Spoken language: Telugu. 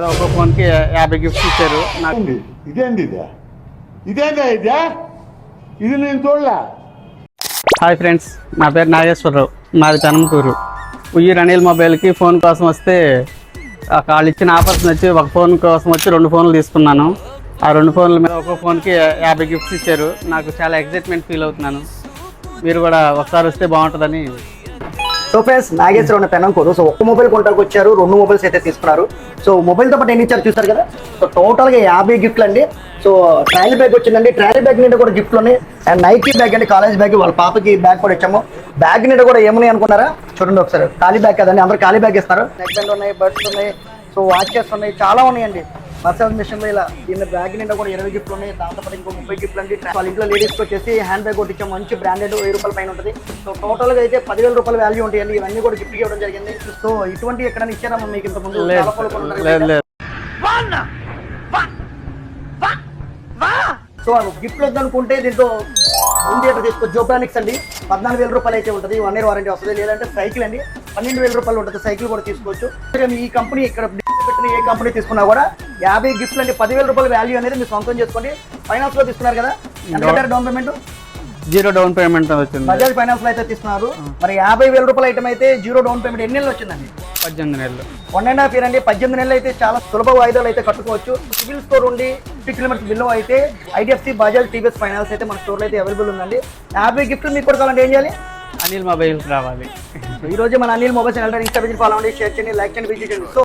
ఒక ఫోన్కి 50 గిఫ్ట్స్ ఇచ్చారు నాకు. ఇది నేను చూడలే. హాయ్ ఫ్రెండ్స్, నా పేరు నాగేశ్వరరావు, మాది పెనంకూరు. ఉయ్యూరు అనిల్ మొబైల్కి ఫోన్ కోసం వస్తే వాళ్ళు ఇచ్చిన ఆఫర్స్ నచ్చి ఒక ఫోన్ కోసం వచ్చి 2 ఫోన్లు తీసుకున్నాను. ఆ 2 ఫోన్ల మీద ఒక్కో ఫోన్కి 50 గిఫ్ట్స్ ఇచ్చారు. నాకు చాలా ఎక్సైట్మెంట్ ఫీల్ అవుతున్నాను. మీరు కూడా ఒకసారి వస్తే బాగుంటుందని. So friends, Nageswara Rao Penankuru. So ఒక్క మొబైల్ కొంటానికి వచ్చారు, 2 మొబైల్స్ అయితే తీసుకున్నారు. సో మొబైల్తో పాటు ఎన్ని ఇచ్చారు చూస్తారు కదా. సో టోటల్గా 50 గిఫ్ట్లు అండి. సో ట్రాలీ బ్యాగ్ వచ్చిందండి. ట్రాలీ బ్యాగ్ నిండా కూడా గిఫ్ట్లు ఉన్నాయి. అండ్ నైకీ బ్యాగ్ అండి, కాలేజ్ బ్యాగ్. వాళ్ళ పాపకి బ్యాగ్ కూడా ఇచ్చాము. బ్యాగ్ నిండా కూడా ఏమున్నాయి అనుకున్నారా? చూడండి ఒకసారి. ఖాళీ బ్యాగ్ కదండి, అందరూ ఖాళీ బ్యాగ్ ఇస్తారు. నెక్ బ్యాండ్ ఉన్నాయి, బర్డ్స్ ఉన్నాయి, సో వాచెస్ ఉన్నాయి, చాలా ఉన్నాయండి. మసాజ్ మిషన్లో ఇలా దీని బ్యాగ్ నిండా కూడా 20 గిఫ్ట్లు ఉన్నాయి. దాంతోపాటు ఇంకో 30 గిఫ్ట్లు అండి. వాళ్ళ ఇంట్లో లేడీస్కి వచ్చేసి హ్యాండ్ బ్యాగ్ ఒకటి ఇచ్చాం, మంచి బ్రాండెడ్, 1000 రూపాయల పైన ఉంటుంది. సో టోటల్గా అయితే 10,000 రూపాయల వాల్యూ ఉంటాయండి. ఇవన్నీ కూడా గిఫ్ట్ ఇవ్వడం జరిగింది. సో ఇటువంటి ఎక్కడైనా ఇచ్చారమ్మా మీకు ఇంత ముందు? లేదు. సో గిఫ్ట్ వద్దనుకుంటే దీంతో హోమ్ థియేటర్ తీసుకో. జోబ్రానిక్స్ అండి, 14,000 రూపాయలు అయితే ఉంటుంది. 1 ఇయర్ వారంటీ వస్తుంది. లేదంటే సైకిల్ అండి, 12,000 రూపాయలు ఉంటుంది. సైకిల్ కూడా తీసుకోవచ్చు. ఈ కంపెనీ ఇక్కడ పెట్టిన ఏ కంపెనీ తీసుకున్నా కూడా 50 గిఫ్ట్లు అండి. 10,000 రూపాయల వాల్యూ అనేది మీరు సొంతం చేసుకోండి. ఫైనాన్స్ లో తీసుకున్నారు కదా, ఎంత డౌన్ పేమెంట్? 0 డౌన్ పేమెంట్ వచ్చింది. బజాజ్ ఫైనాన్స్ లో అయితే తీసుకున్నారు. మరి 50,000 రూపాయల ఐటమ్ అయితే 0 డౌన్ పేమెంట్. ఎన్ని నెలలు వచ్చిందండి? 18 నెలలు. 1.5 ఇయర్ అండి. 18 నెలలు అయితే చాలా సులభ వాయిదాలు అయితే కట్టుకోవచ్చు. సివిల్ స్కోర్ ఉండి 50 కిలోమీటర్స్ బిలో అయితే ఐడిఎఫ్సి, బజాజ్, టీవీఎస్ ఫైనాన్స్ అయితే మన స్టోర్లో అయితే అవైలబుల్ ఉందండి. 50 గిఫ్ట్లు మీకు కొడుకోవాలంటే ఏం చేయాలి? అనిల్ మొబైల్స్ రావాలి. ఈ రోజు మన Anil mobiles Insta page follow అవ్వండి, షేర్ చేయండి, లైక్ చేయండి, విజిట్ చేయండి. సో